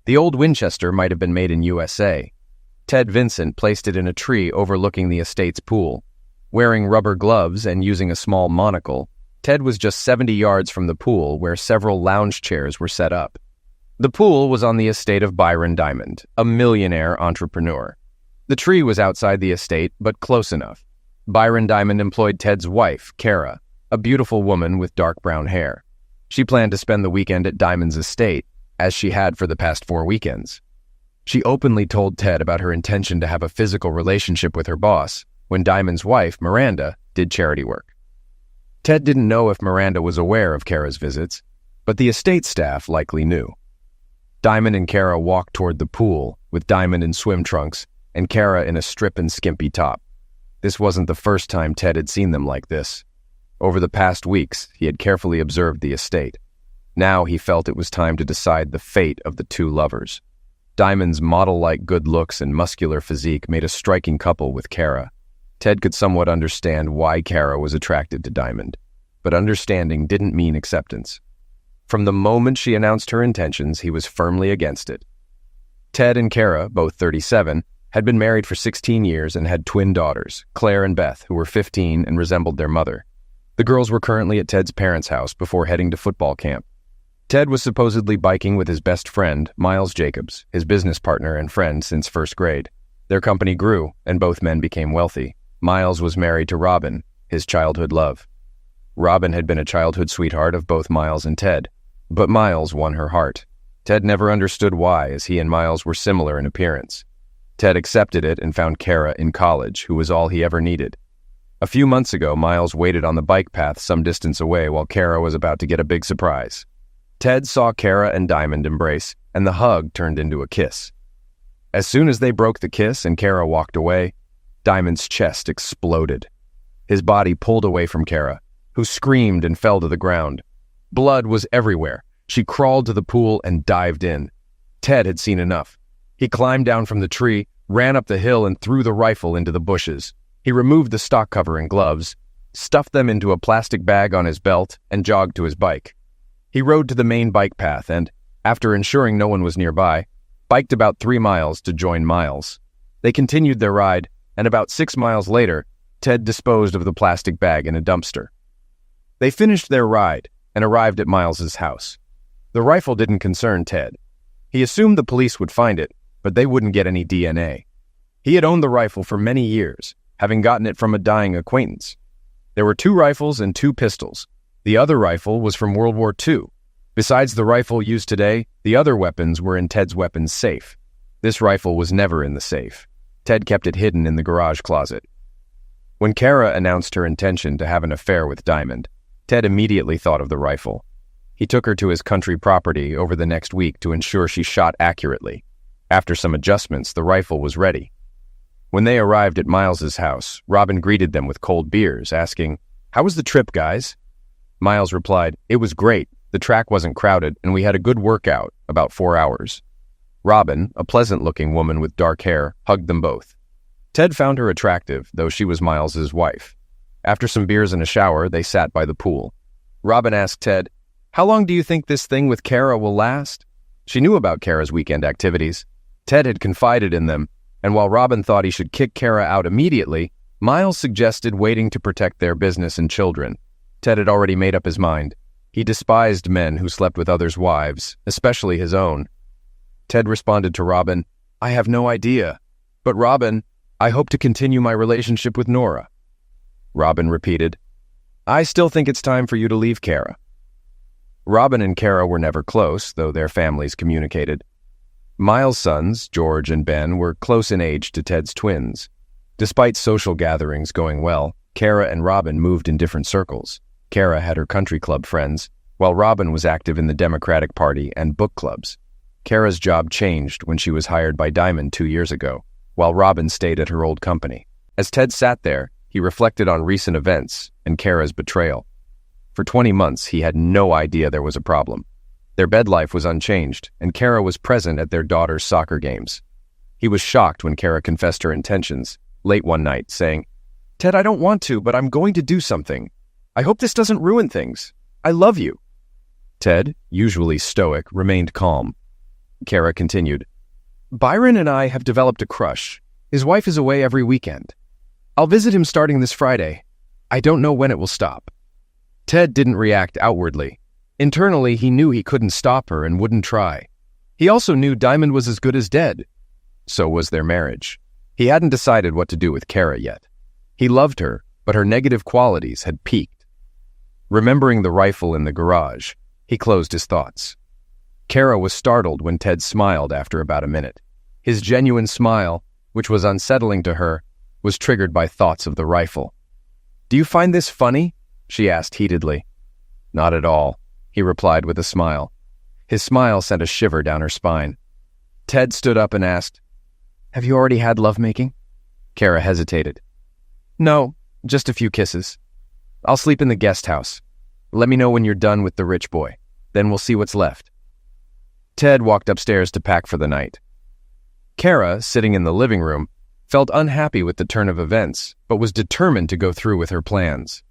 The old Winchester might have been made in USA. Ted Vincent placed it in a tree overlooking the estate's pool. Wearing rubber gloves and using a small monocle, Ted was just 70 yards from the pool where several lounge chairs were set up. The pool was on the estate of Byron Diamond, a millionaire entrepreneur. The tree was outside the estate, but close enough. Byron Diamond employed Ted's wife, Kara, a beautiful woman with dark brown hair. She planned to spend the weekend at Diamond's estate, as she had for the past 4 weekends. She openly told Ted about her intention to have a physical relationship with her boss, when Diamond's wife, Miranda, did charity work. Ted didn't know if Miranda was aware of Kara's visits, but the estate staff likely knew. Diamond and Kara walked toward the pool, with Diamond in swim trunks and Kara in a strip and skimpy top. This wasn't the first time Ted had seen them like this. Over the past weeks, he had carefully observed the estate. Now he felt it was time to decide the fate of the two lovers. Diamond's model-like good looks and muscular physique made a striking couple with Kara. Ted could somewhat understand why Kara was attracted to Diamond, but understanding didn't mean acceptance. From the moment she announced her intentions, he was firmly against it. Ted and Kara, both 37, had been married for 16 years and had twin daughters, Claire and Beth, who were 15 and resembled their mother. The girls were currently at Ted's parents' house before heading to football camp. Ted was supposedly biking with his best friend, Miles Jacobs, his business partner and friend since first grade. Their company grew, and both men became wealthy. Miles was married to Robin, his childhood love. Robin had been a childhood sweetheart of both Miles and Ted, but Miles won her heart. Ted never understood why, as he and Miles were similar in appearance. Ted accepted it and found Kara in college, who was all he ever needed. A few months ago, Miles waited on the bike path some distance away while Kara was about to get a big surprise. Ted saw Kara and Diamond embrace, and the hug turned into a kiss. As soon as they broke the kiss and Kara walked away, Diamond's chest exploded. His body pulled away from Kara, who screamed and fell to the ground. Blood was everywhere. She crawled to the pool and dived in. Ted had seen enough. He climbed down from the tree, ran up the hill, and threw the rifle into the bushes. He removed the stock cover and gloves, stuffed them into a plastic bag on his belt, and jogged to his bike. He rode to the main bike path and, after ensuring no one was nearby, biked about 3 miles to join Miles. They continued their ride, and about 6 miles later, Ted disposed of the plastic bag in a dumpster. They finished their ride and arrived at Miles's house. The rifle didn't concern Ted. He assumed the police would find it, but they wouldn't get any DNA. He had owned the rifle for many years, having gotten it from a dying acquaintance. There were 2 rifles and 2 pistols. The other rifle was from World War II. Besides the rifle used today, the other weapons were in Ted's weapons safe. This rifle was never in the safe. Ted kept it hidden in the garage closet. When Kara announced her intention to have an affair with Diamond, Ted immediately thought of the rifle. He took her to his country property over the next week to ensure she shot accurately. After some adjustments, the rifle was ready. When they arrived at Miles's house, Robin greeted them with cold beers, asking, "How was the trip, guys?" Miles replied, "It was great. The track wasn't crowded, and we had a good workout, about 4 hours." Robin, a pleasant-looking woman with dark hair, hugged them both. Ted found her attractive, though she was Miles's wife. After some beers and a shower, they sat by the pool. Robin asked Ted, "How long do you think this thing with Kara will last?" She knew about Kara's weekend activities. Ted had confided in them, and while Robin thought he should kick Kara out immediately, Miles suggested waiting to protect their business and children. Ted had already made up his mind. He despised men who slept with others' wives, especially his own. Ted responded to Robin, "I have no idea. But Robin, I hope to continue my relationship with Nora." Robin repeated, "I still think it's time for you to leave Kara." Robin and Kara were never close, though their families communicated. Miles' sons, George and Ben, were close in age to Ted's twins. Despite social gatherings going well, Kara and Robin moved in different circles. Kara had her country club friends, while Robin was active in the Democratic Party and book clubs. Kara's job changed when she was hired by Diamond 2 years ago, while Robin stayed at her old company. As Ted sat there, he reflected on recent events and Kara's betrayal. For 20 months, he had no idea there was a problem. Their bed life was unchanged, and Kara was present at their daughter's soccer games. He was shocked when Kara confessed her intentions, late one night, saying, "Ted, I don't want to, but I'm going to do something. I hope this doesn't ruin things. I love you." Ted, usually stoic, remained calm. Kara continued. Byron and I have developed a crush. His wife is away every weekend. I'll visit him starting this Friday. I don't know when it will stop. Ted didn't react outwardly. Internally, he knew he couldn't stop her and wouldn't try. He also knew Diamond was as good as dead. So was their marriage. He hadn't decided what to do with Kara yet. He loved her, but her negative qualities had peaked. Remembering the rifle in the garage, he closed his thoughts. Kara was startled when Ted smiled after about a minute. His genuine smile, which was unsettling to her, was triggered by thoughts of the rifle. "Do you find this funny?" she asked heatedly. "Not at all," he replied with a smile. His smile sent a shiver down her spine. Ted stood up and asked, "Have you already had lovemaking?" Kara hesitated. "No, just a few kisses. I'll sleep in the guest house. Let me know when you're done with the rich boy. Then we'll see what's left." Ted walked upstairs to pack for the night. Kara, sitting in the living room, felt unhappy with the turn of events, but was determined to go through with her plans.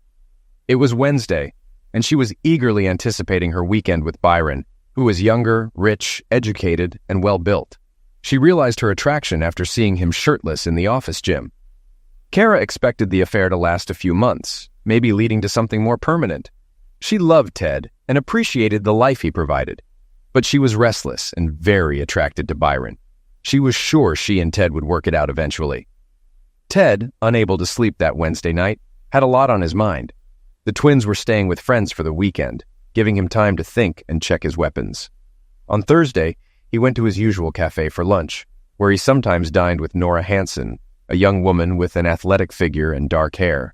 It was Wednesday, and she was eagerly anticipating her weekend with Byron, who was younger, rich, educated, and well-built. She realized her attraction after seeing him shirtless in the office gym. Kara expected the affair to last a few months, maybe leading to something more permanent. She loved Ted and appreciated the life he provided, but she was restless and very attracted to Byron. She was sure she and Ted would work it out eventually. Ted, unable to sleep that Wednesday night, had a lot on his mind. The twins were staying with friends for the weekend, giving him time to think and check his weapons. On Thursday, he went to his usual cafe for lunch, where he sometimes dined with Nora Hansen, a young woman with an athletic figure and dark hair.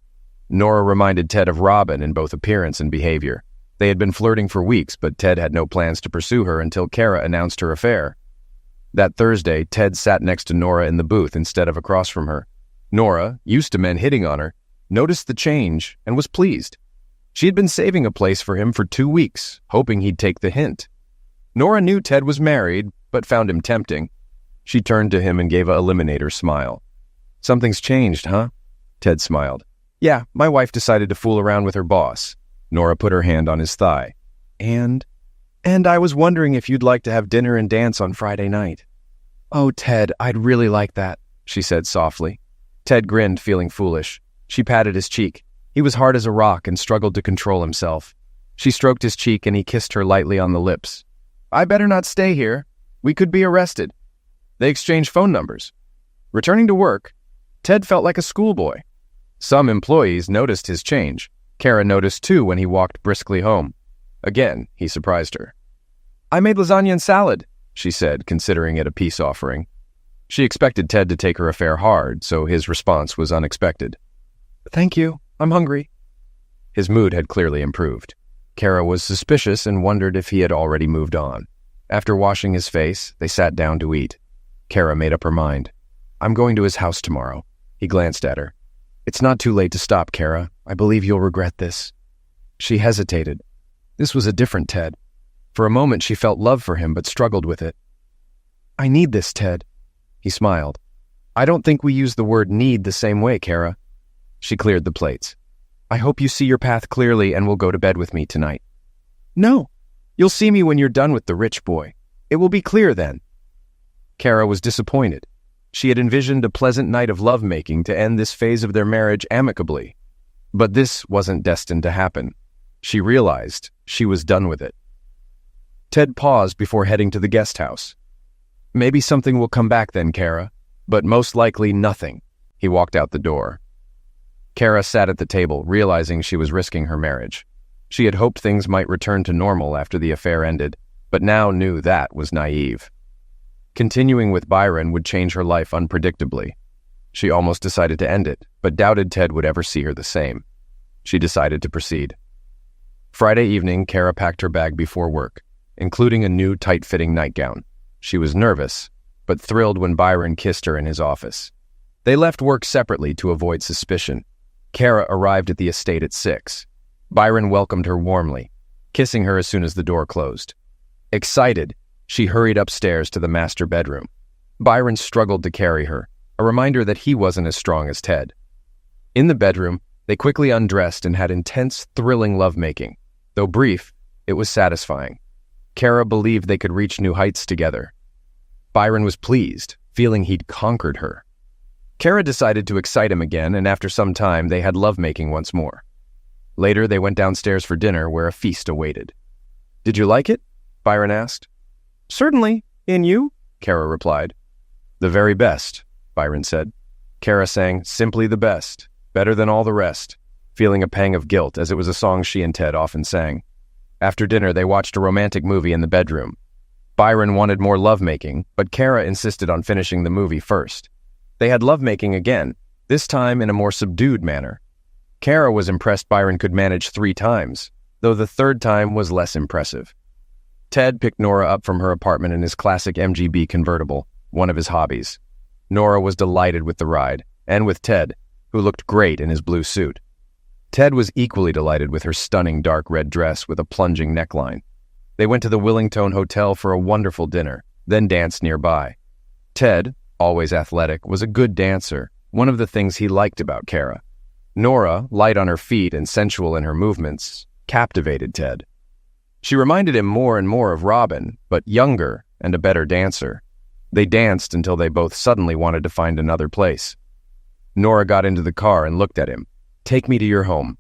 Nora reminded Ted of Robin in both appearance and behavior. They had been flirting for weeks, but Ted had no plans to pursue her until Kara announced her affair. That Thursday, Ted sat next to Nora in the booth instead of across from her. Nora, used to men hitting on her, noticed the change and was pleased. She had been saving a place for him for 2 weeks, hoping he'd take the hint. Nora knew Ted was married, but found him tempting. She turned to him and gave a eliminator smile. "Something's changed, huh?" Ted smiled. "Yeah, my wife decided to fool around with her boss." Nora put her hand on his thigh. And I was wondering if you'd like to have dinner and dance on Friday night." "Oh, Ted, I'd really like that," she said softly. Ted grinned, feeling foolish. She patted his cheek. He was hard as a rock and struggled to control himself. She stroked his cheek and he kissed her lightly on the lips. "I better not stay here. We could be arrested." They exchanged phone numbers. Returning to work, Ted felt like a schoolboy. Some employees noticed his change. Kara noticed too when he walked briskly home. Again, he surprised her. "I made lasagna and salad," she said, considering it a peace offering. She expected Ted to take her affair hard, so his response was unexpected. "Thank you. I'm hungry." His mood had clearly improved. Kara was suspicious and wondered if he had already moved on. After washing his face, they sat down to eat. Kara made up her mind. "I'm going to his house tomorrow." He glanced at her. "It's not too late to stop, Kara. I believe you'll regret this." She hesitated. This was a different Ted. For a moment, she felt love for him, but struggled with it. "I need this, Ted." He smiled. "I don't think we use the word need the same way, Kara." She cleared the plates. "I hope you see your path clearly and will go to bed with me tonight." "No. You'll see me when you're done with the rich boy. It will be clear then." Kara was disappointed. She had envisioned a pleasant night of lovemaking to end this phase of their marriage amicably. But this wasn't destined to happen. She realized she was done with it. Ted paused before heading to the guest house. "Maybe something will come back then, Kara, but most likely nothing." He walked out the door. Kara sat at the table, realizing she was risking her marriage. She had hoped things might return to normal after the affair ended, but now knew that was naive. Continuing with Byron would change her life unpredictably. She almost decided to end it, but doubted Ted would ever see her the same. She decided to proceed. Friday evening, Kara packed her bag before work, including a new tight-fitting nightgown. She was nervous, but thrilled when Byron kissed her in his office. They left work separately to avoid suspicion. Kara arrived at the estate at 6. Byron welcomed her warmly, kissing her as soon as the door closed. Excited, she hurried upstairs to the master bedroom. Byron struggled to carry her, a reminder that he wasn't as strong as Ted. In the bedroom, they quickly undressed and had intense, thrilling lovemaking. Though brief, it was satisfying. Kara believed they could reach new heights together. Byron was pleased, feeling he'd conquered her. Kara decided to excite him again, and after some time, they had lovemaking once more. Later, they went downstairs for dinner, where a feast awaited. "Did you like it?" Byron asked. "Certainly. And you?" Kara replied. "The very best," Byron said. Kara sang "Simply the Best," better than all the rest, feeling a pang of guilt as it was a song she and Ted often sang. After dinner, they watched a romantic movie in the bedroom. Byron wanted more lovemaking, but Kara insisted on finishing the movie first. They had lovemaking again, this time in a more subdued manner. Kara was impressed Byron could manage 3 times, though the third time was less impressive. Ted picked Nora up from her apartment in his classic MGB convertible, one of his hobbies. Nora was delighted with the ride, and with Ted, who looked great in his blue suit. Ted was equally delighted with her stunning dark red dress with a plunging neckline. They went to the Willington Hotel for a wonderful dinner, then danced nearby. Ted, always athletic, was a good dancer, one of the things he liked about Kara. Nora, light on her feet and sensual in her movements, captivated Ted. She reminded him more and more of Robin, but younger and a better dancer. They danced until they both suddenly wanted to find another place. Nora got into the car and looked at him. "Take me to your home."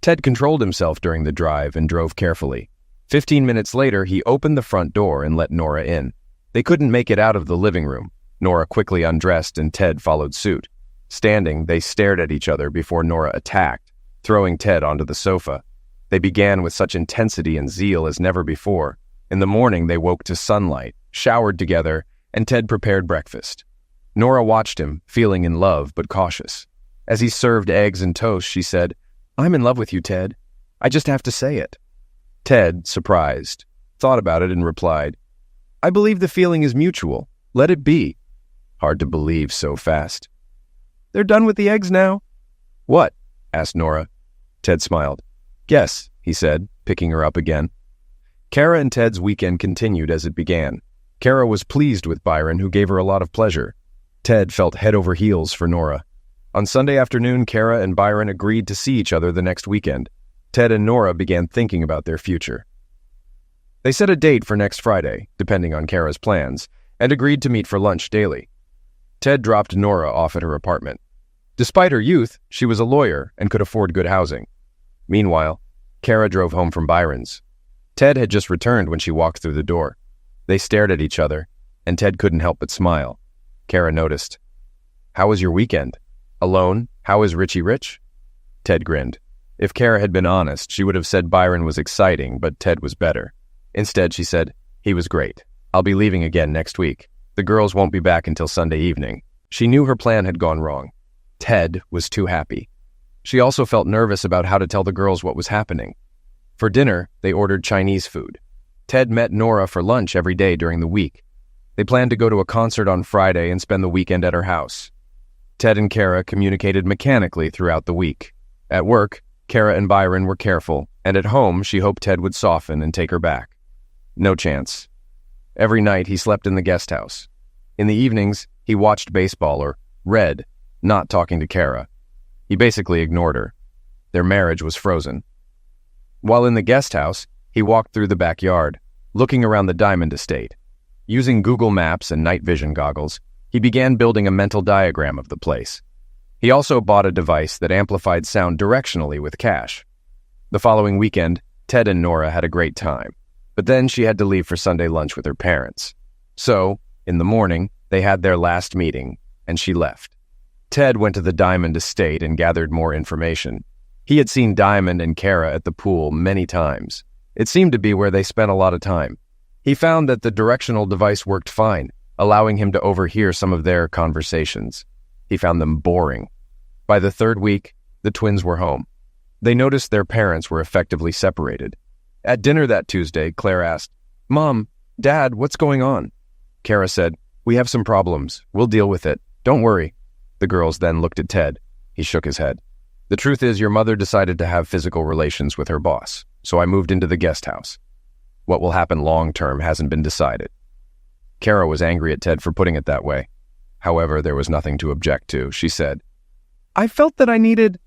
Ted controlled himself during the drive and drove carefully. 15 minutes later, he opened the front door and let Nora in. They couldn't make it out of the living room. Nora quickly undressed and Ted followed suit. Standing, they stared at each other before Nora attacked, throwing Ted onto the sofa. They began with such intensity and zeal as never before. In the morning, they woke to sunlight, showered together, and Ted prepared breakfast. Nora watched him, feeling in love but cautious. As he served eggs and toast, she said, "I'm in love with you, Ted. I just have to say it." Ted, surprised, thought about it and replied, "I believe the feeling is mutual. Let it be." Hard to believe so fast. "They're done with the eggs now." "What?" asked Nora. Ted smiled. "Guess," he said, picking her up again. Kara and Ted's weekend continued as it began. Kara was pleased with Byron, who gave her a lot of pleasure. Ted felt head over heels for Nora. On Sunday afternoon, Kara and Byron agreed to see each other the next weekend. Ted and Nora began thinking about their future. They set a date for next Friday, depending on Kara's plans, and agreed to meet for lunch daily. Ted dropped Nora off at her apartment. Despite her youth, she was a lawyer and could afford good housing. Meanwhile, Kara drove home from Byron's. Ted had just returned when she walked through the door. They stared at each other, and Ted couldn't help but smile. Kara noticed. "How was your weekend? Alone? How is Richie Rich?" Ted grinned. If Kara had been honest, she would have said Byron was exciting, but Ted was better. Instead, she said, "He was great. I'll be leaving again next week. The girls won't be back until Sunday evening." She knew her plan had gone wrong. Ted was too happy. She also felt nervous about how to tell the girls what was happening. For dinner, they ordered Chinese food. Ted met Nora for lunch every day during the week. They planned to go to a concert on Friday and spend the weekend at her house. Ted and Kara communicated mechanically throughout the week. At work, Kara and Byron were careful, and at home, she hoped Ted would soften and take her back. No chance. Every night, he slept in the guest house. In the evenings, he watched baseball or read, not talking to Kara. He basically ignored her. Their marriage was frozen. While in the guest house, he walked through the backyard, looking around the Diamond estate. Using Google Maps and night vision goggles, he began building a mental diagram of the place. He also bought a device that amplified sound directionally with cash. The following weekend, Ted and Nora had a great time, but then she had to leave for Sunday lunch with her parents. So, in the morning, they had their last meeting, and she left. Ted went to the Diamond estate and gathered more information. He had seen Diamond and Kara at the pool many times. It seemed to be where they spent a lot of time. He found that the directional device worked fine, allowing him to overhear some of their conversations. He found them boring. By the third week, the twins were home. They noticed their parents were effectively separated. At dinner that Tuesday, Claire asked, "Mom, Dad, what's going on?" Kara said, "We have some problems. We'll deal with it. Don't worry." The girls then looked at Ted. He shook his head. "The truth is, your mother decided to have physical relations with her boss, so I moved into the guest house. What will happen long-term hasn't been decided." Kara was angry at Ted for putting it that way. However, there was nothing to object to. She said, "I felt that I needed—"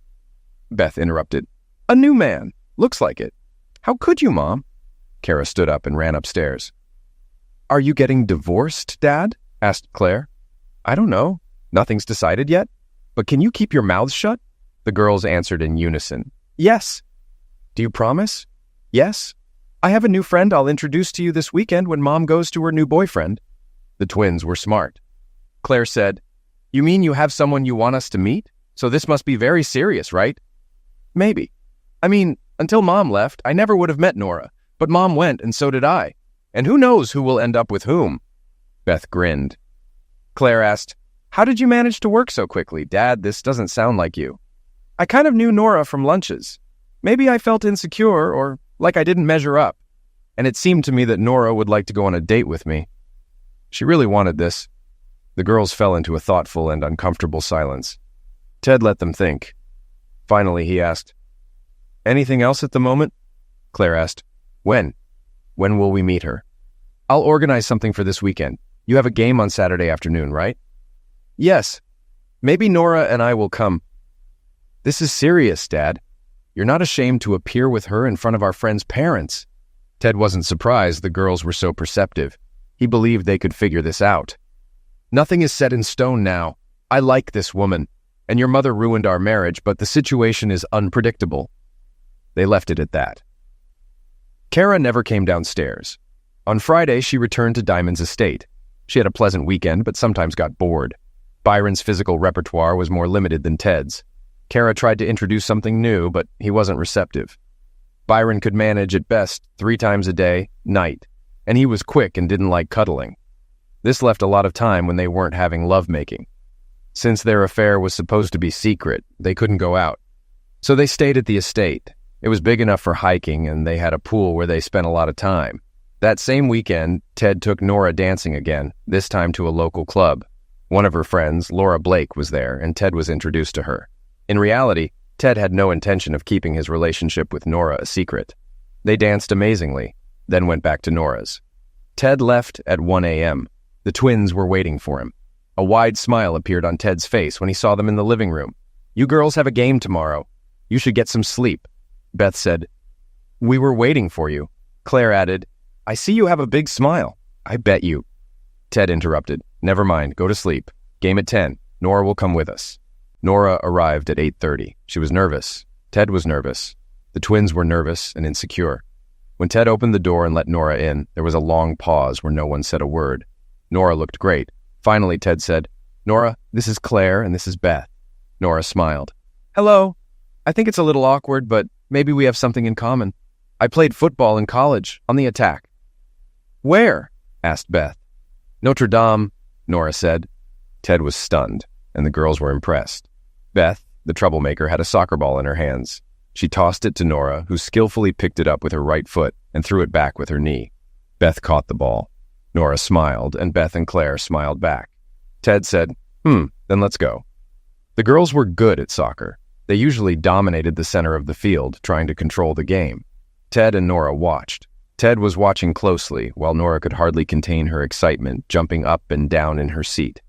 Beth interrupted. "A new man. Looks like it. How could you, Mom?" Kara stood up and ran upstairs. Are you getting divorced, Dad? Asked Claire. I don't know. Nothing's decided yet. But can you keep your mouths shut? The girls answered in unison. Yes. Do you promise? Yes. I have a new friend I'll introduce to you this weekend when Mom goes to her new boyfriend. The twins were smart. Claire said, You mean you have someone you want us to meet? So this must be very serious, right? Maybe. I mean, until Mom left, I never would have met Nora, but Mom went and so did I. And who knows who will end up with whom? Beth grinned. Claire asked, How did you manage to work so quickly, Dad? This doesn't sound like you. I kind of knew Nora from lunches. Maybe I felt insecure or like I didn't measure up. And it seemed to me that Nora would like to go on a date with me. She really wanted this. The girls fell into a thoughtful and uncomfortable silence. Ted let them think. Finally, he asked, Anything else at the moment? Claire asked, When? When will we meet her? I'll organize something for this weekend. You have a game on Saturday afternoon, right? Yes. Maybe Nora and I will come. This is serious, Dad. You're not ashamed to appear with her in front of our friend's parents. Ted wasn't surprised the girls were so perceptive. He believed they could figure this out. Nothing is set in stone now. I like this woman, and your mother ruined our marriage, but the situation is unpredictable. They left it at that. Kara never came downstairs. On Friday, she returned to Diamond's estate. She had a pleasant weekend, but sometimes got bored. Byron's physical repertoire was more limited than Ted's. Kara tried to introduce something new, but he wasn't receptive. Byron could manage at best 3 times a day, night, and he was quick and didn't like cuddling. This left a lot of time when they weren't having lovemaking. Since their affair was supposed to be secret, they couldn't go out. So they stayed at the estate. It was big enough for hiking, and they had a pool where they spent a lot of time. That same weekend, Ted took Nora dancing again, this time to a local club. One of her friends, Laura Blake, was there, and Ted was introduced to her. In reality, Ted had no intention of keeping his relationship with Nora a secret. They danced amazingly, then went back to Nora's. Ted left at 1 a.m. The twins were waiting for him. A wide smile appeared on Ted's face when he saw them in the living room. You girls have a game tomorrow. You should get some sleep. Beth said, We were waiting for you. Claire added, I see you have a big smile. I bet you. Ted interrupted. Never mind, go to sleep. Game at 10. Nora will come with us. Nora arrived at 8:30. She was nervous. Ted was nervous. The twins were nervous and insecure. When Ted opened the door and let Nora in, there was a long pause where no one said a word. Nora looked great. Finally, Ted said, Nora, this is Claire and this is Beth. Nora smiled. Hello. I think it's a little awkward, but maybe we have something in common. I played football in college, on the attack. Where? Asked Beth. Notre Dame, Nora said. Ted was stunned, and the girls were impressed. Beth, the troublemaker, had a soccer ball in her hands. She tossed it to Nora, who skillfully picked it up with her right foot and threw it back with her knee. Beth caught the ball. Nora smiled, and Beth and Claire smiled back. Ted said, then let's go. The girls were good at soccer. They usually dominated the center of the field, trying to control the game. Ted and Nora watched. Ted was watching closely, while Nora could hardly contain her excitement, jumping up and down in her seat.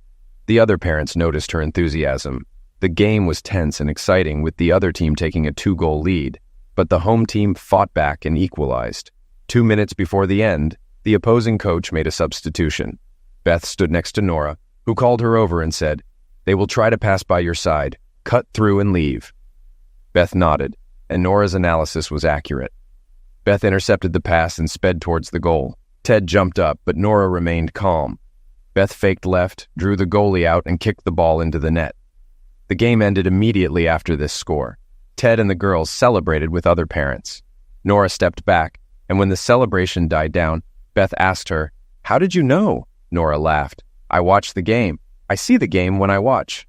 The other parents noticed her enthusiasm. The game was tense and exciting, with the other team taking a 2-goal lead, but the home team fought back and equalized. 2 minutes before the end, the opposing coach made a substitution. Beth stood next to Nora, who called her over and said, They will try to pass by your side. Cut through and leave. Beth nodded, and Nora's analysis was accurate. Beth intercepted the pass and sped towards the goal. Ted jumped up, but Nora remained calm. Beth faked left, drew the goalie out, and kicked the ball into the net. The game ended immediately after this score. Ted and the girls celebrated with other parents. Nora stepped back, and when the celebration died down, Beth asked her, How did you know? Nora laughed. I watched the game. I see the game when I watch.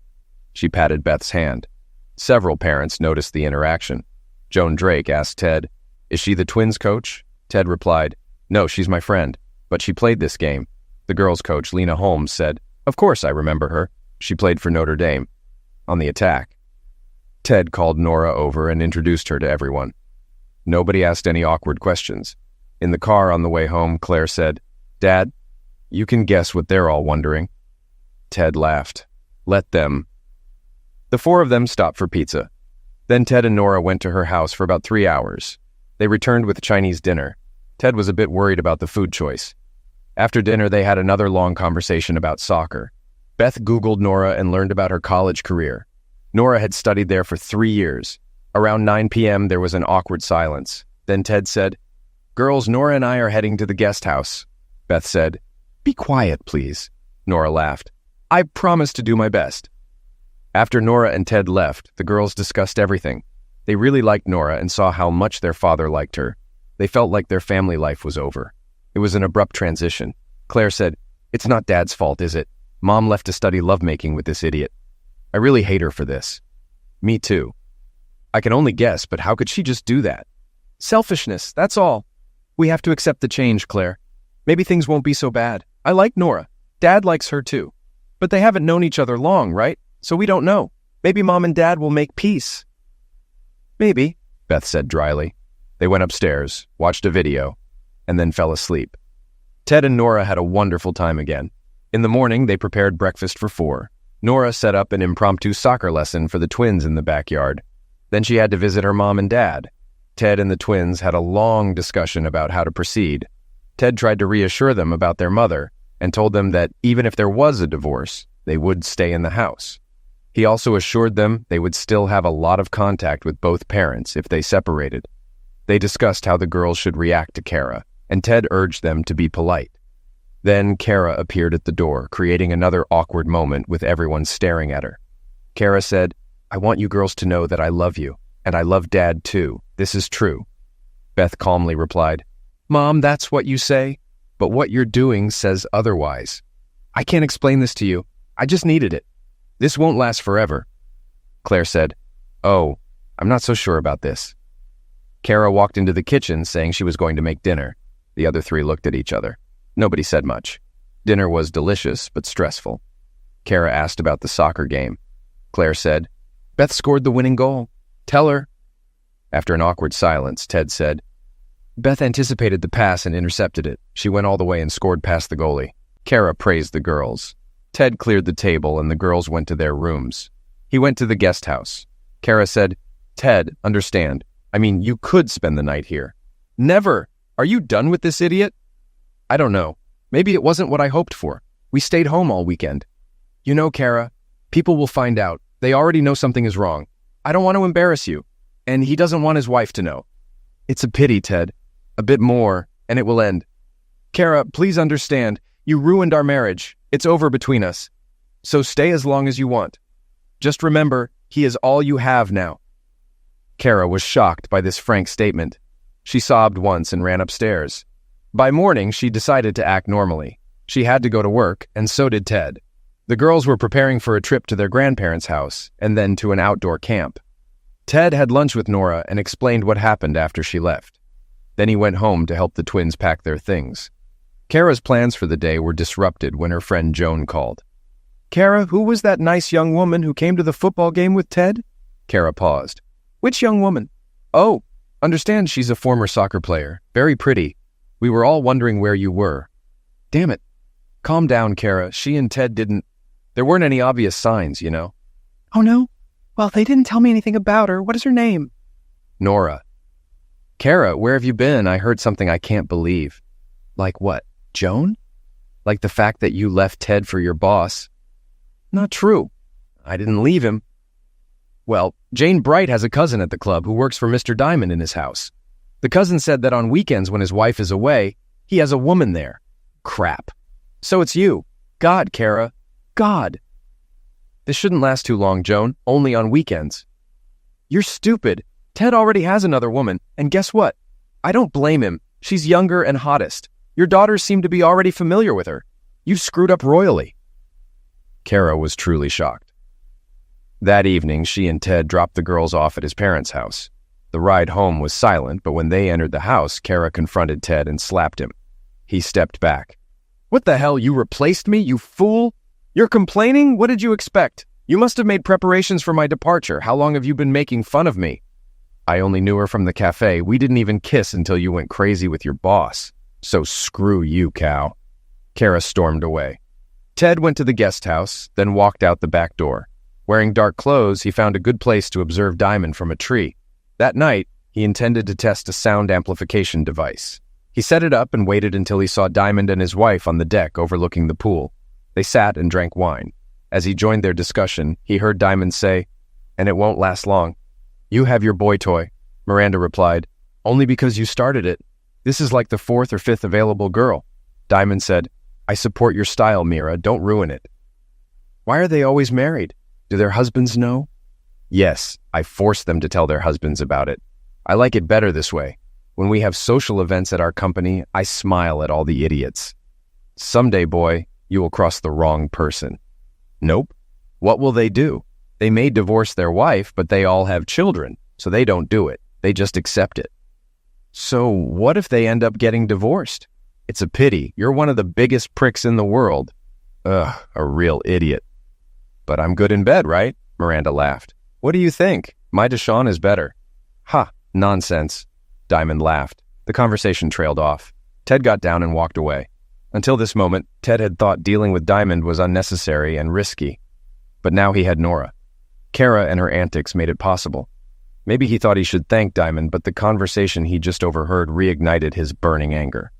She patted Beth's hand. Several parents noticed the interaction. Joan Drake asked Ted, Is she the twins' coach? Ted replied, No, she's my friend, but she played this game. The girls' coach, Lena Holmes, said, Of course I remember her. She played for Notre Dame. On the attack. Ted called Nora over and introduced her to everyone. Nobody asked any awkward questions. In the car on the way home, Claire said, Dad, you can guess what they're all wondering. Ted laughed. Let them. The 4 of them stopped for pizza. Then Ted and Nora went to her house for about 3 hours. They returned with Chinese dinner. Ted was a bit worried about the food choice. After dinner, they had another long conversation about soccer. Beth Googled Nora and learned about her college career. Nora had studied there for 3 years. Around 9 p.m., there was an awkward silence. Then Ted said, "Girls, Nora and I are heading to the guest house." Beth said, "Be quiet, please." Nora laughed. "I promise to do my best." After Nora and Ted left, the girls discussed everything. They really liked Nora and saw how much their father liked her. They felt like their family life was over. It was an abrupt transition. Claire said, "It's not Dad's fault, is it? Mom left to study lovemaking with this idiot. I really hate her for this." "Me too." "I can only guess, but how could she just do that?" "Selfishness, that's all. We have to accept the change, Claire. Maybe things won't be so bad. I like Nora. Dad likes her too. But they haven't known each other long, right? So we don't know. Maybe Mom and Dad will make peace." "Maybe," Beth said dryly. They went upstairs, watched a video, and then fell asleep. Ted and Nora had a wonderful time again. In the morning, they prepared breakfast for 4. Nora set up an impromptu soccer lesson for the twins in the backyard. Then she had to visit her mom and dad. Ted and the twins had a long discussion about how to proceed. Ted tried to reassure them about their mother and told them that even if there was a divorce, they would stay in the house. He also assured them they would still have a lot of contact with both parents if they separated. They discussed how the girls should react to Kara, and Ted urged them to be polite. Then Kara appeared at the door, creating another awkward moment with everyone staring at her. Kara said, "I want you girls to know that I love you, and I love Dad too. This is true." Beth calmly replied, "Mom, that's what you say, but what you're doing says otherwise. I can't explain this to you. I just needed it. This won't last forever." Claire said, "Oh, I'm not so sure about this." Kara walked into the kitchen saying she was going to make dinner. The other 3 looked at each other. Nobody said much. Dinner was delicious, but stressful. Kara asked about the soccer game. Claire said, "Beth scored the winning goal. Tell her." After an awkward silence, Ted said, "Beth anticipated the pass and intercepted it. She went all the way and scored past the goalie." Kara praised the girls. Ted cleared the table and the girls went to their rooms. He went to the guest house. Kara said, "Ted, understand. I mean, you could spend the night here." "Never! Are you done with this idiot?" "I don't know. Maybe it wasn't what I hoped for. We stayed home all weekend." "You know, Kara, people will find out. They already know something is wrong. I don't want to embarrass you. And he doesn't want his wife to know." "It's a pity, Ted. A bit more, and it will end." "Kara, please understand. You ruined our marriage. It's over between us. So stay as long as you want. Just remember, he is all you have now." Kara was shocked by this frank statement. She sobbed once and ran upstairs. By morning, she decided to act normally. She had to go to work, and so did Ted. The girls were preparing for a trip to their grandparents' house, and then to an outdoor camp. Ted had lunch with Nora and explained what happened after she left. Then he went home to help the twins pack their things. Kara's plans for the day were disrupted when her friend Joan called. "Kara, who was that nice young woman who came to the football game with Ted?" Kara paused. "Which young woman?" "Oh, understand she's a former soccer player. Very pretty. We were all wondering where you were." "Damn it. Calm down, Kara. She and Ted didn't... There weren't any obvious signs, you know." "Oh, no? Well, they didn't tell me anything about her. What is her name?" "Nora." "Kara, where have you been? I heard something I can't believe." "Like what? Joan? Like the fact that you left Ted for your boss." "Not true. I didn't leave him." "Well, Jane Bright has a cousin at the club who works for Mr. Diamond in his house. The cousin said that on weekends when his wife is away, he has a woman there." "Crap. So it's you. God, Kara. God." "This shouldn't last too long, Joan. Only on weekends." "You're stupid. Ted already has another woman, and guess what? I don't blame him. She's younger and hottest. Your daughters seem to be already familiar with her. You've screwed up royally." Kara was truly shocked. That evening, she and Ted dropped the girls off at his parents' house. The ride home was silent, but when they entered the house, Kara confronted Ted and slapped him. He stepped back. "What the hell, you replaced me, you fool? You're complaining? What did you expect? You must have made preparations for my departure. How long have you been making fun of me?" "I only knew her from the cafe. We didn't even kiss until you went crazy with your boss. So screw you, cow." Kara stormed away. Ted went to the guest house, then walked out the back door. Wearing dark clothes, he found a good place to observe Diamond from a tree. That night, he intended to test a sound amplification device. He set it up and waited until he saw Diamond and his wife on the deck overlooking the pool. They sat and drank wine. As he joined their discussion, he heard Diamond say, "And it won't last long." "You have your boy toy," Miranda replied. "Only because you started it. This is like the fourth or fifth available girl." Diamond said, "I support your style, Mira. Don't ruin it." "Why are they always married? Do their husbands know?" "Yes, I force them to tell their husbands about it. I like it better this way. When we have social events at our company, I smile at all the idiots." "Someday, boy, you will cross the wrong person." "Nope. What will they do? They may divorce their wife, but they all have children, so they don't do it. They just accept it." "So what if they end up getting divorced?" "It's a pity. You're one of the biggest pricks in the world." "Ugh, a real idiot." "But I'm good in bed, right?" Miranda laughed. "What do you think? My Deshaun is better." "Ha, nonsense." Diamond laughed. The conversation trailed off. Ted got down and walked away. Until this moment, Ted had thought dealing with Diamond was unnecessary and risky. But now he had Nora. Kara and her antics made it possible. Maybe he thought he should thank Diamond, but the conversation he just overheard reignited his burning anger.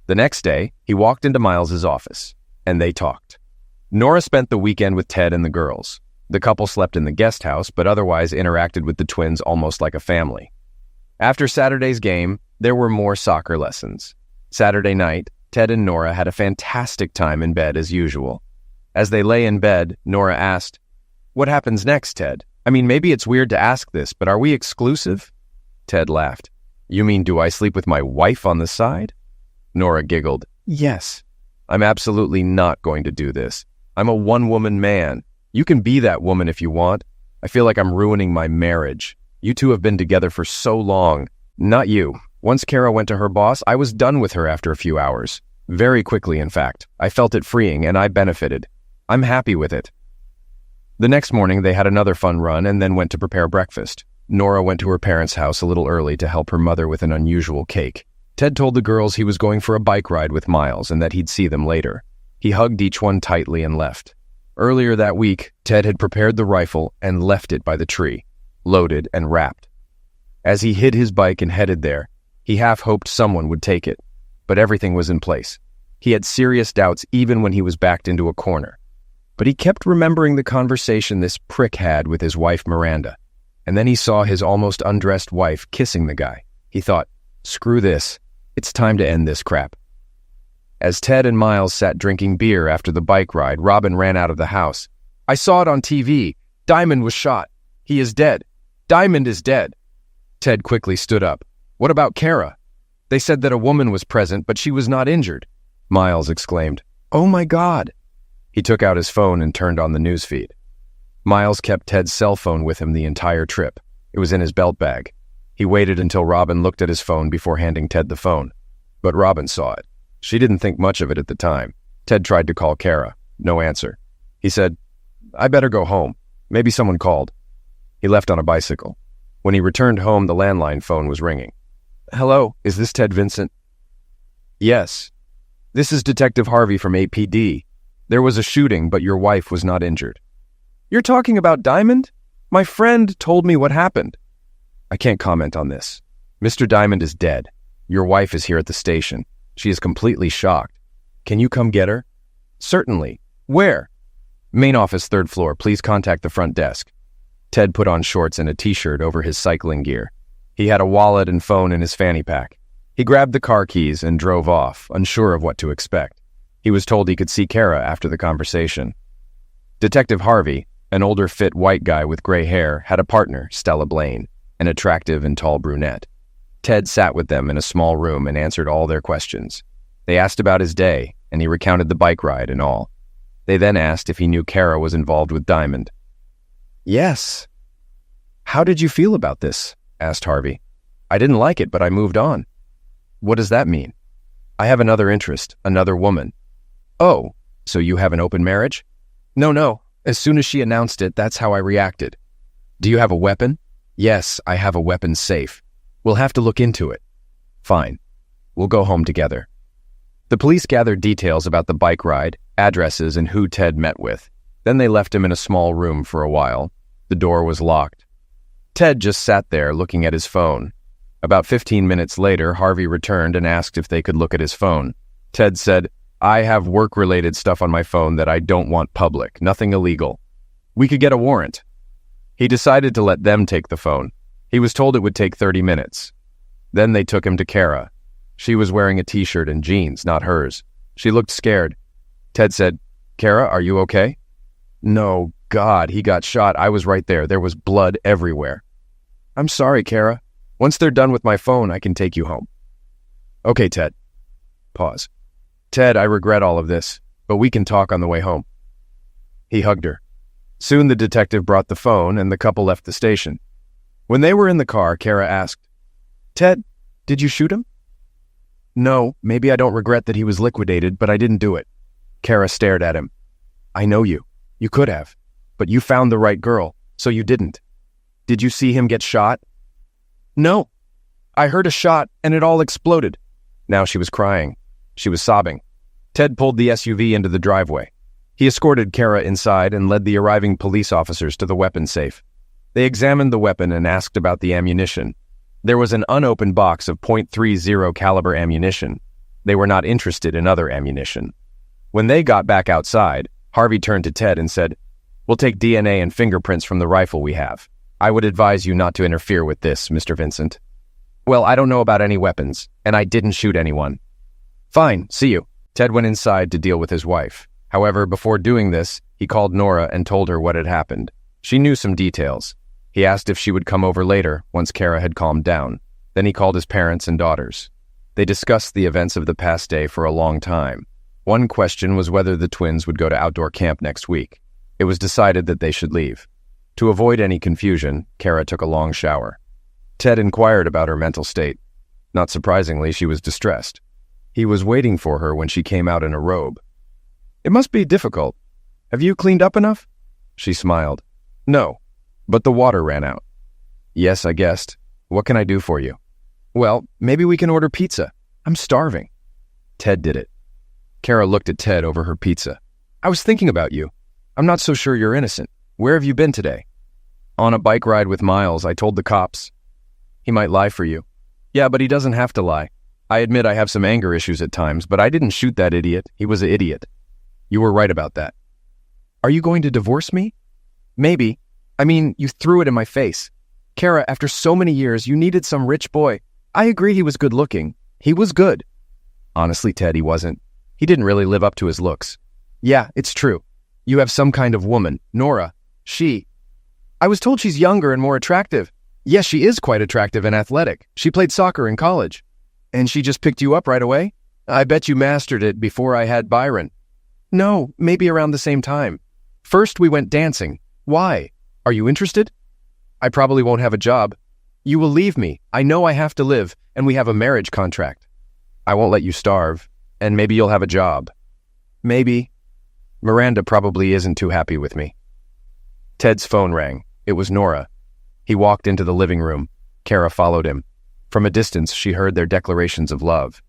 The next day, he walked into Miles's office, and they talked. Nora spent the weekend with Ted and the girls. The couple slept in the guest house, but otherwise interacted with the twins almost like a family. After Saturday's game, there were more soccer lessons. Saturday night, Ted and Nora had a fantastic time in bed as usual. As they lay in bed, Nora asked, "What happens next, Ted? I mean, maybe it's weird to ask this, but are we exclusive?" Ted laughed. "You mean, do I sleep with my wife on the side?" Nora giggled. "Yes. I'm absolutely not going to do this. I'm a one-woman man. You can be that woman if you want. I feel like I'm ruining my marriage. You two have been together for so long. Not you. Once Kara went to her boss, I was done with her after a few hours. Very quickly, in fact. I felt it freeing, and I benefited. I'm happy with it." The next morning, they had another fun run and then went to prepare breakfast. Nora went to her parents' house a little early to help her mother with an unusual cake. Ted told the girls he was going for a bike ride with Miles and that he'd see them later. He hugged each one tightly and left. Earlier that week, Ted had prepared the rifle and left it by the tree, loaded and wrapped. As he hid his bike and headed there, he half hoped someone would take it, but everything was in place. He had serious doubts even when he was backed into a corner. But he kept remembering the conversation this prick had with his wife Miranda, and then he saw his almost undressed wife kissing the guy. He thought, screw this, it's time to end this crap. As Ted and Miles sat drinking beer after the bike ride, Robin ran out of the house. "I saw it on TV. Diamond was shot. He is dead. Diamond is dead." Ted quickly stood up. "What about Kara? They said that a woman was present, but she was not injured." Miles exclaimed, "Oh my God." He took out his phone and turned on the newsfeed. Miles kept Ted's cell phone with him the entire trip. It was in his belt bag. He waited until Robin looked at his phone before handing Ted the phone. But Robin saw it. She didn't think much of it at the time. Ted tried to call Kara. No answer. He said, "I better go home. Maybe someone called." He left on a bicycle. When he returned home, the landline phone was ringing. "Hello, is this Ted Vincent?" "Yes. This is Detective Harvey from APD. There was a shooting, but your wife was not injured." "You're talking about Diamond? My friend told me what happened." "I can't comment on this. Mr. Diamond is dead. Your wife is here at the station. She is completely shocked. Can you come get her?" "Certainly. Where?" "Main office, 3rd floor. Please contact the front desk." Ted put on shorts and a t-shirt over his cycling gear. He had a wallet and phone in his fanny pack. He grabbed the car keys and drove off, unsure of what to expect. He was told he could see Kara after the conversation. Detective Harvey, an older fit white guy with gray hair, had a partner, Stella Blaine, an attractive and tall brunette. Ted sat with them in a small room and answered all their questions. They asked about his day, and he recounted the bike ride and all. They then asked if he knew Kara was involved with Diamond. "Yes." "How did you feel about this?" asked Harvey. "I didn't like it, but I moved on." "What does that mean?" "I have another interest, another woman." "Oh, so you have an open marriage?" No. As soon as she announced it, that's how I reacted." "Do you have a weapon?" "Yes, I have a weapon safe. We'll have to look into it." "Fine. We'll go home together." The police gathered details about the bike ride, addresses, and who Ted met with. Then they left him in a small room for a while. The door was locked. Ted just sat there looking at his phone. About 15 minutes later, Harvey returned and asked if they could look at his phone. Ted said, "I have work-related stuff on my phone that I don't want public, nothing illegal. We could get a warrant." He decided to let them take the phone. He was told it would take 30 minutes. Then they took him to Kara. She was wearing a t-shirt and jeans, not hers. She looked scared. Ted said, "Kara, are you okay?" "No, God, he got shot. I was right there. There was blood everywhere." "I'm sorry, Kara. Once they're done with my phone, I can take you home." "Okay, Ted." Pause. "Ted, I regret all of this, but we can talk on the way home." He hugged her. Soon the detective brought the phone and the couple left the station. When they were in the car, Kara asked, "Ted, did you shoot him?" "No, maybe I don't regret that he was liquidated, but I didn't do it." Kara stared at him. "I know you. You could have. But you found the right girl, so you didn't. Did you see him get shot?" "No. I heard a shot, and it all exploded." Now she was crying. She was sobbing. Ted pulled the SUV into the driveway. He escorted Kara inside and led the arriving police officers to the weapon safe. They examined the weapon and asked about the ammunition. There was an unopened box of .30 caliber ammunition. They were not interested in other ammunition. When they got back outside, Harvey turned to Ted and said, "We'll take DNA and fingerprints from the rifle we have. I would advise you not to interfere with this, Mr. Vincent." "Well, I don't know about any weapons, and I didn't shoot anyone." "Fine, see you." Ted went inside to deal with his wife. However, before doing this, he called Nora and told her what had happened. She knew some details. He asked if she would come over later, once Kara had calmed down. Then he called his parents and daughters. They discussed the events of the past day for a long time. One question was whether the twins would go to outdoor camp next week. It was decided that they should leave. To avoid any confusion, Kara took a long shower. Ted inquired about her mental state. Not surprisingly, she was distressed. He was waiting for her when she came out in a robe. "It must be difficult. Have you cleaned up enough?" She smiled. "No, but the water ran out." "Yes, I guessed. What can I do for you?" "Well, maybe we can order pizza. I'm starving." Ted did it. Kara looked at Ted over her pizza. "I was thinking about you. I'm not so sure you're innocent. Where have you been today?" "On a bike ride with Miles. I told the cops." "He might lie for you." "Yeah, but he doesn't have to lie. I admit I have some anger issues at times, but I didn't shoot that idiot. He was an idiot." "You were right about that." "Are you going to divorce me?" "Maybe. I mean, you threw it in my face. Kara, after so many years, you needed some rich boy. I agree he was good looking. He was good." "Honestly, Ted, he wasn't. He didn't really live up to his looks." "Yeah, it's true. You have some kind of woman, Nora. I was told she's younger and more attractive." "Yes, she is quite attractive and athletic. She played soccer in college." "And she just picked you up right away?" "I bet you mastered it before I had Byron." "No, maybe around the same time. First we went dancing. Why? Are you interested?" "I probably won't have a job." "You will leave me. I know I have to live, and we have a marriage contract." "I won't let you starve, and maybe you'll have a job." "Maybe." "Miranda probably isn't too happy with me." Ted's phone rang. It was Nora. He walked into the living room. Kara followed him. From a distance, she heard their declarations of love.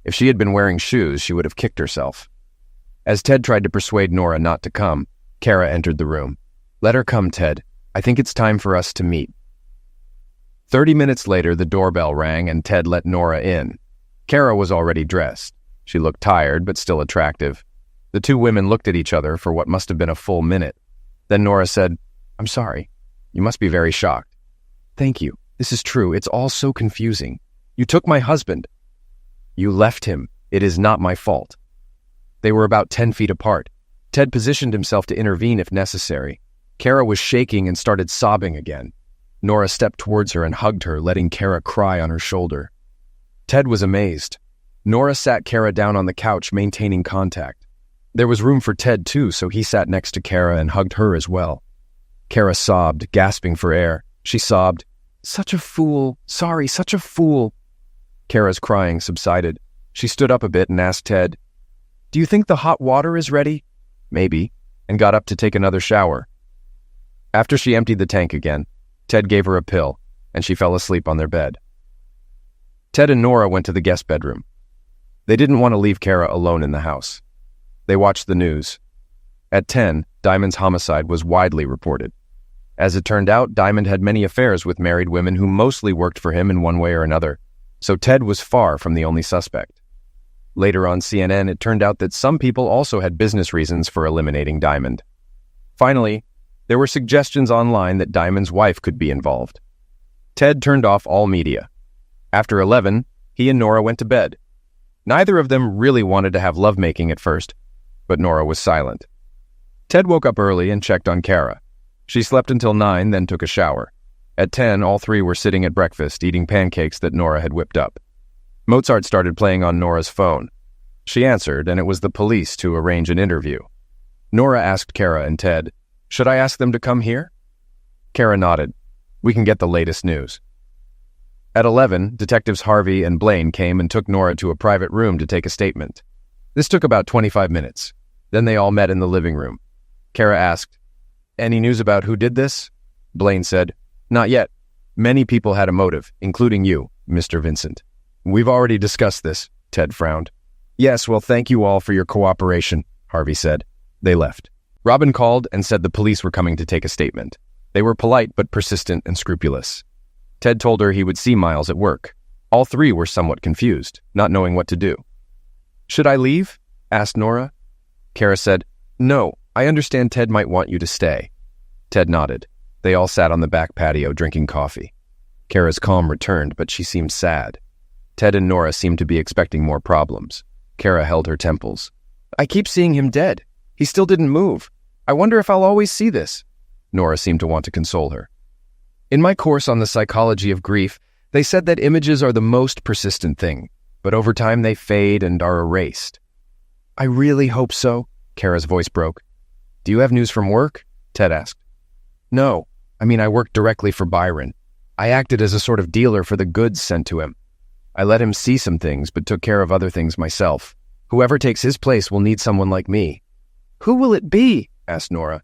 If she had been wearing shoes, she would have kicked herself. As Ted tried to persuade Nora not to come, Kara entered the room. "Let her come, Ted. I think it's time for us to meet." 30 minutes later, the doorbell rang and Ted let Nora in. Kara was already dressed. She looked tired, but still attractive. The two women looked at each other for what must have been a full minute. Then Nora said, "I'm sorry. You must be very shocked." "Thank you. This is true. It's all so confusing. You took my husband." "You left him. It is not my fault." They were about 10 feet apart. Ted positioned himself to intervene if necessary. Kara was shaking and started sobbing again. Nora stepped towards her and hugged her, letting Kara cry on her shoulder. Ted was amazed. Nora sat Kara down on the couch, maintaining contact. There was room for Ted too, so he sat next to Kara and hugged her as well. Kara sobbed, gasping for air. She sobbed, "Such a fool. Sorry, such a fool." Kara's crying subsided. She stood up a bit and asked Ted, "Do you think the hot water is ready?" "Maybe," and got up to take another shower. After she emptied the tank again, Ted gave her a pill, and she fell asleep on their bed. Ted and Nora went to the guest bedroom. They didn't want to leave Kara alone in the house. They watched the news. At 10, Diamond's homicide was widely reported. As it turned out, Diamond had many affairs with married women who mostly worked for him in one way or another, so Ted was far from the only suspect. Later on CNN, it turned out that some people also had business reasons for eliminating Diamond. Finally, there were suggestions online that Diamond's wife could be involved. Ted turned off all media. After 11, he and Nora went to bed. Neither of them really wanted to have lovemaking at first, but Nora was silent. Ted woke up early and checked on Kara. She slept until 9, then took a shower. At 10, all three were sitting at breakfast, eating pancakes that Nora had whipped up. Mozart started playing on Nora's phone. She answered, and it was the police to arrange an interview. Nora asked Kara and Ted, "Should I ask them to come here?" Kara nodded. "We can get the latest news." At 11, Detectives Harvey and Blaine came and took Nora to a private room to take a statement. This took about 25 minutes. Then they all met in the living room. Kara asked, "Any news about who did this?" Blaine said, "Not yet. Many people had a motive, including you, Mr. Vincent." "We've already discussed this," Ted frowned. "Yes, well, thank you all for your cooperation," Harvey said. They left. Robin called and said the police were coming to take a statement. They were polite but persistent and scrupulous. Ted told her he would see Miles at work. All three were somewhat confused, not knowing what to do. "Should I leave?" asked Nora. Kara said, "No, I understand Ted might want you to stay." Ted nodded. They all sat on the back patio drinking coffee. Kara's calm returned, but she seemed sad. Ted and Nora seemed to be expecting more problems. Kara held her temples. "I keep seeing him dead. He still didn't move. I wonder if I'll always see this." Nora seemed to want to console her. "In my course on the psychology of grief, they said that images are the most persistent thing, but over time they fade and are erased." "I really hope so," Kara's voice broke. "Do you have news from work?" Ted asked. "No. I worked directly for Byron. I acted as a sort of dealer for the goods sent to him. I let him see some things, but took care of other things myself. Whoever takes his place will need someone like me." "Who will it be?" asked Nora.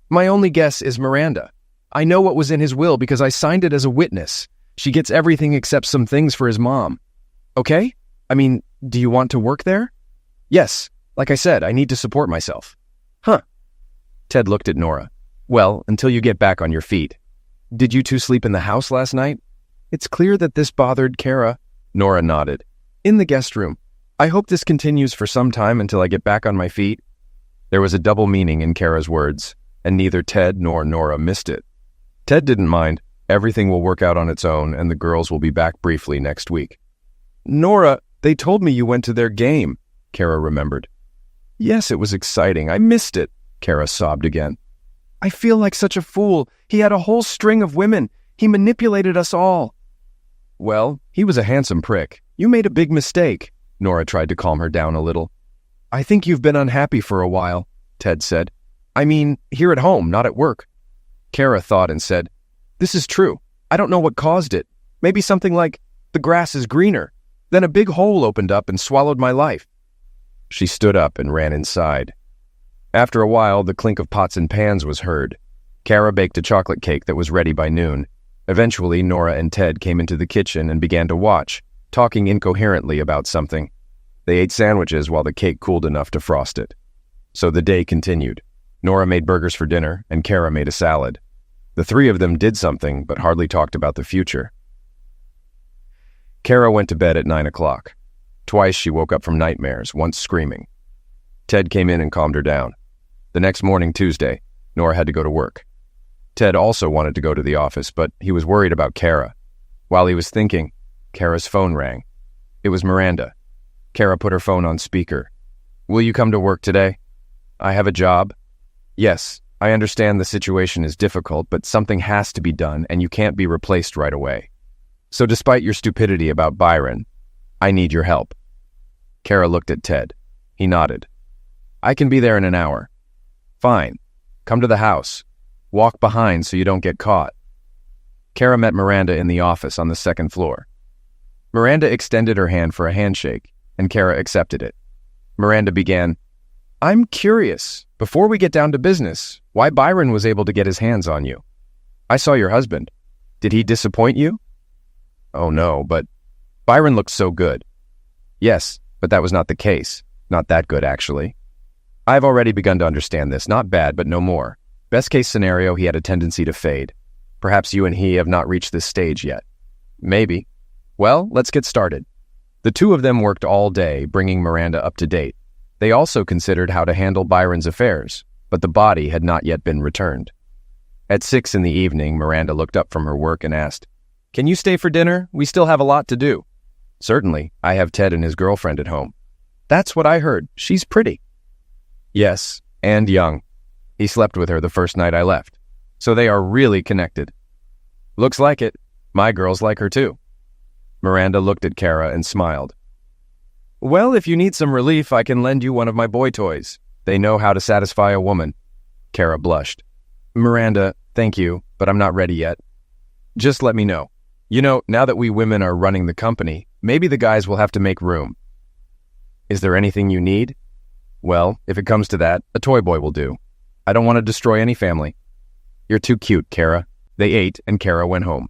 "My only guess is Miranda. I know what was in his will because I signed it as a witness. She gets everything except some things for his mom." "Okay? Do you want to work there?" "Yes. Like I said, I need to support myself." "Huh." Ted looked at Nora. "Well, until you get back on your feet. Did you two sleep in the house last night?" "It's clear that this bothered Kara." Nora nodded. "In the guest room. I hope this continues for some time until I get back on my feet." There was a double meaning in Kara's words, and neither Ted nor Nora missed it. Ted didn't mind. Everything will work out on its own, and the girls will be back briefly next week. "Nora, they told me you went to their game," Kara remembered. "Yes, it was exciting. I missed it," Kara sobbed again. "I feel like such a fool. He had a whole string of women. He manipulated us all." "Well, he was a handsome prick. You made a big mistake." Nora tried to calm her down a little. "I think you've been unhappy for a while," Ted said. Here at home, not at work." Kara thought and said, "This is true. I don't know what caused it. Maybe something like, the grass is greener. Then a big hole opened up and swallowed my life." She stood up and ran inside. After a while, the clink of pots and pans was heard. Kara baked a chocolate cake that was ready by noon. Eventually, Nora and Ted came into the kitchen and began to watch, talking incoherently about something. They ate sandwiches while the cake cooled enough to frost it. So the day continued. Nora made burgers for dinner, and Kara made a salad. The three of them did something, but hardly talked about the future. Kara went to bed at 9 o'clock. Twice she woke up from nightmares, once screaming. Ted came in and calmed her down. The next morning, Tuesday, Nora had to go to work. Ted also wanted to go to the office, but he was worried about Kara. While he was thinking, Kara's phone rang. It was Miranda. Kara put her phone on speaker. "Will you come to work today?" "I have a job." "Yes, I understand the situation is difficult, but something has to be done, and you can't be replaced right away. So despite your stupidity about Byron, I need your help." Kara looked at Ted. He nodded. "I can be there in an hour." "Fine. Come to the house. Walk behind so you don't get caught." Kara met Miranda in the office on the second floor. Miranda extended her hand for a handshake, and Kara accepted it. Miranda began, "I'm curious, before we get down to business, why Byron was able to get his hands on you. I saw your husband. Did he disappoint you?" "Oh no, but Byron looked so good." "Yes, but that was not the case. Not that good, actually. I've already begun to understand this. Not bad, but no more. Best case scenario, he had a tendency to fade. Perhaps you and he have not reached this stage yet. Maybe. Well, let's get started. The two of them worked all day, bringing Miranda up to date. They also considered how to handle Byron's affairs, but the body had not yet been returned. At 6 in the evening, Miranda looked up from her work and asked, "Can you stay for dinner? We still have a lot to do." "Certainly. I have Ted and his girlfriend at home." "That's what I heard. She's pretty." "Yes, and young. He slept with her the first night I left. So they are really connected." "Looks like it. My girls like her too." Miranda looked at Kara and smiled. "Well, if you need some relief, I can lend you one of my boy toys. They know how to satisfy a woman." Kara blushed. "Miranda, thank you, but I'm not ready yet. Just let me know. You know, now that we women are running the company, maybe the guys will have to make room." "Is there anything you need?" "Well, if it comes to that, a toy boy will do. I don't want to destroy any family." "You're too cute, Kara." They ate, and Kara went home.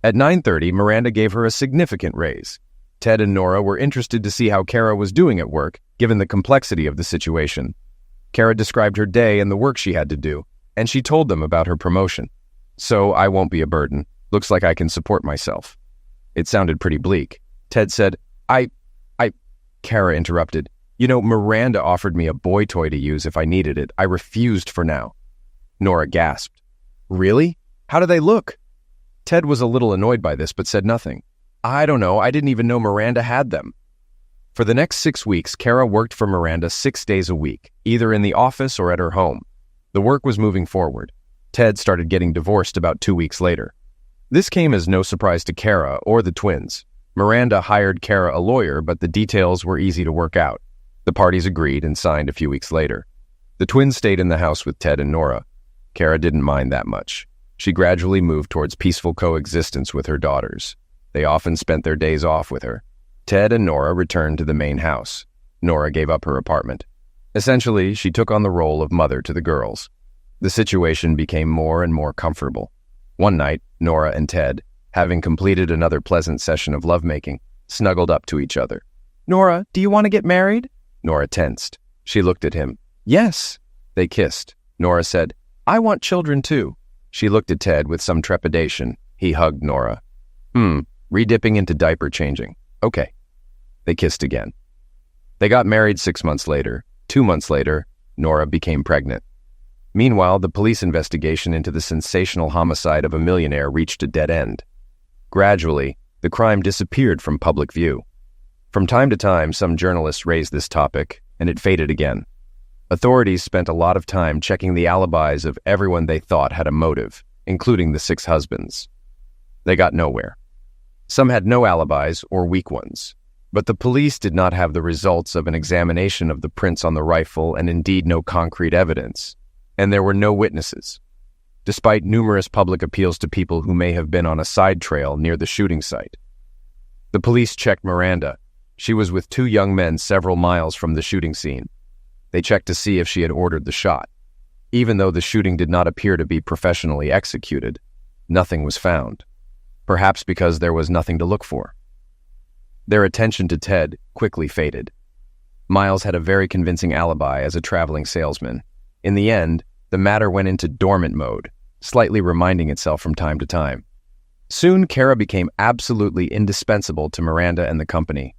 At 9:30, Miranda gave her a significant raise. Ted and Nora were interested to see how Kara was doing at work, given the complexity of the situation. Kara described her day and the work she had to do, and she told them about her promotion. "So I won't be a burden. Looks like I can support myself." It sounded pretty bleak. Ted said, I... Kara interrupted. "You know, Miranda offered me a boy toy to use if I needed it. I refused for now." Nora gasped. "Really? How do they look?" Ted was a little annoyed by this, but said nothing. "I don't know. I didn't even know Miranda had them." For the next 6 weeks, Kara worked for Miranda 6 days a week, either in the office or at her home. The work was moving forward. Ted started getting divorced about 2 weeks later. This came as no surprise to Kara or the twins. Miranda hired Kara a lawyer, but the details were easy to work out. The parties agreed and signed a few weeks later. The twins stayed in the house with Ted and Nora. Kara didn't mind that much. She gradually moved towards peaceful coexistence with her daughters. They often spent their days off with her. Ted and Nora returned to the main house. Nora gave up her apartment. Essentially, she took on the role of mother to the girls. The situation became more and more comfortable. One night, Nora and Ted, having completed another pleasant session of lovemaking, snuggled up to each other. Nora, do you want to get married? Nora tensed. She looked at him. Yes. They kissed. Nora said, "I want children too." She looked at Ted with some trepidation. He hugged Nora. Redipping into diaper changing. Okay. They kissed again. They got married 6 months later. 2 months later, Nora became pregnant. Meanwhile, the police investigation into the sensational homicide of a millionaire reached a dead end. Gradually, the crime disappeared from public view. From time to time, some journalists raised this topic, and it faded again. Authorities spent a lot of time checking the alibis of everyone they thought had a motive, including the 6 husbands. They got nowhere. Some had no alibis or weak ones, but the police did not have the results of an examination of the prints on the rifle and indeed no concrete evidence, and there were no witnesses, despite numerous public appeals to people who may have been on a side trail near the shooting site. The police checked Miranda. She was with 2 young men several miles from the shooting scene. They checked to see if she had ordered the shot. Even though the shooting did not appear to be professionally executed, nothing was found, perhaps because there was nothing to look for. Their attention to Ted quickly faded. Miles had a very convincing alibi as a traveling salesman. In the end, the matter went into dormant mode, slightly reminding itself from time to time. Soon, Kara became absolutely indispensable to Miranda and the company.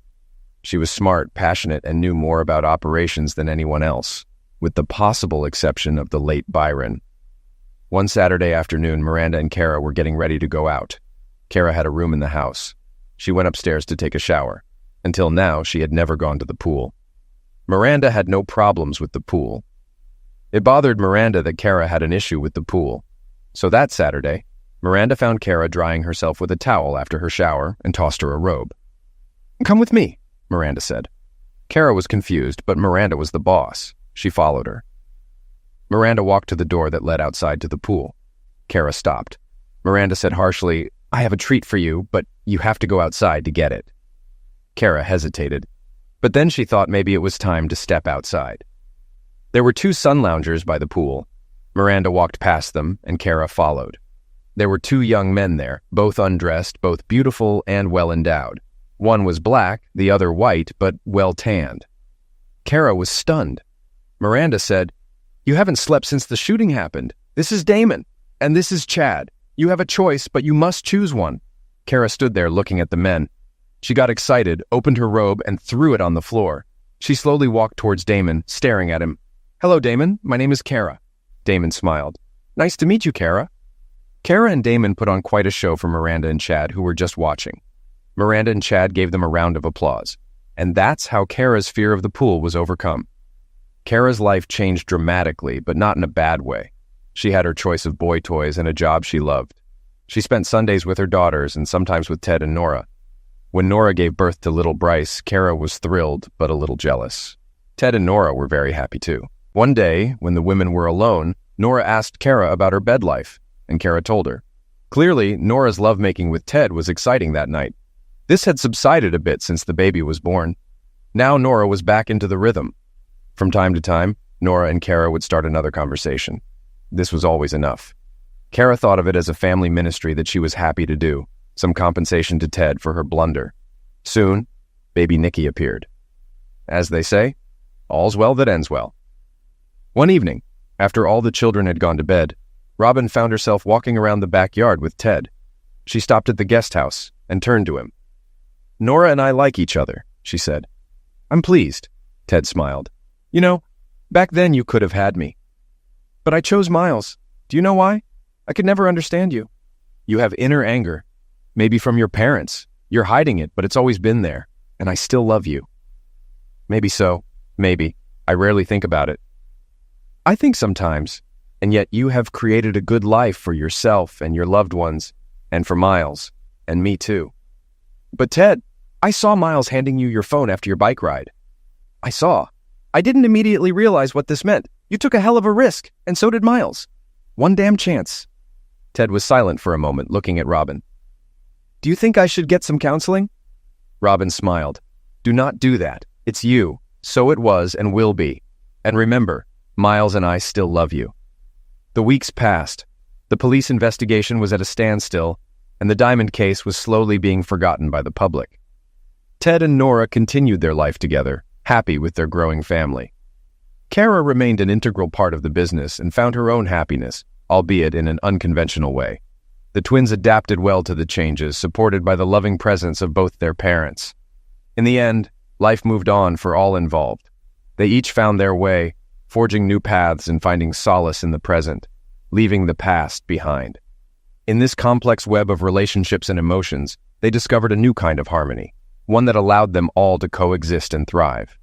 She was smart, passionate, and knew more about operations than anyone else, with the possible exception of the late Byron. One Saturday afternoon, Miranda and Kara were getting ready to go out. Kara had a room in the house. She went upstairs to take a shower. Until now, she had never gone to the pool. Miranda had no problems with the pool. It bothered Miranda that Kara had an issue with the pool. So that Saturday, Miranda found Kara drying herself with a towel after her shower and tossed her a robe. "Come with me," Miranda said. Kara was confused, but Miranda was the boss. She followed her. Miranda walked to the door that led outside to the pool. Kara stopped. Miranda said harshly, "I have a treat for you, but you have to go outside to get it." Kara hesitated, but then she thought maybe it was time to step outside. There were 2 sun loungers by the pool. Miranda walked past them, and Kara followed. There were 2 young men there, both undressed, both beautiful and well-endowed. One was black, the other white, but well-tanned. Kara was stunned. Miranda said, "You haven't slept since the shooting happened. This is Damon, and this is Chad. You have a choice, but you must choose one. Kara stood there looking at the men. She got excited, opened her robe, and threw it on the floor. She slowly walked towards Damon, staring at him. Hello, Damon. My name is Kara. Damon smiled. Nice to meet you, Kara. Kara and Damon put on quite a show for Miranda and Chad, who were just watching. Miranda and Chad gave them a round of applause. And that's how Kara's fear of the pool was overcome. Kara's life changed dramatically, but not in a bad way. She had her choice of boy toys and a job she loved. She spent Sundays with her daughters and sometimes with Ted and Nora. When Nora gave birth to little Bryce, Kara was thrilled, but a little jealous. Ted and Nora were very happy too. One day, when the women were alone, Nora asked Kara about her bed life, and Kara told her. Clearly, Nora's lovemaking with Ted was exciting that night. This had subsided a bit since the baby was born. Now Nora was back into the rhythm. From time to time, Nora and Kara would start another conversation. This was always enough. Kara thought of it as a family ministry that she was happy to do, some compensation to Ted for her blunder. Soon, baby Nikki appeared. As they say, all's well that ends well. One evening, after all the children had gone to bed, Robin found herself walking around the backyard with Ted. She stopped at the guest house and turned to him. Nora and I like each other, she said. I'm pleased, Ted smiled. You know, back then you could have had me. But I chose Miles. Do you know why? I could never understand you. You have inner anger. Maybe from your parents. You're hiding it, but it's always been there. And I still love you. Maybe so. Maybe. I rarely think about it. I think sometimes. And yet you have created a good life for yourself and your loved ones. And for Miles. And me too. But Ted, I saw Miles handing you your phone after your bike ride. I saw. I didn't immediately realize what this meant. You took a hell of a risk, and so did Miles. One damn chance. Ted was silent for a moment, looking at Robin. Do you think I should get some counseling? Robin smiled. Do not do that. It's you. So it was and will be. And remember, Miles and I still love you. The weeks passed. The police investigation was at a standstill, and the diamond case was slowly being forgotten by the public. Ted and Nora continued their life together, happy with their growing family. Kara remained an integral part of the business and found her own happiness, albeit in an unconventional way. The twins adapted well to the changes, supported by the loving presence of both their parents. In the end, life moved on for all involved. They each found their way, forging new paths and finding solace in the present, leaving the past behind. In this complex web of relationships and emotions, they discovered a new kind of harmony, one that allowed them all to coexist and thrive.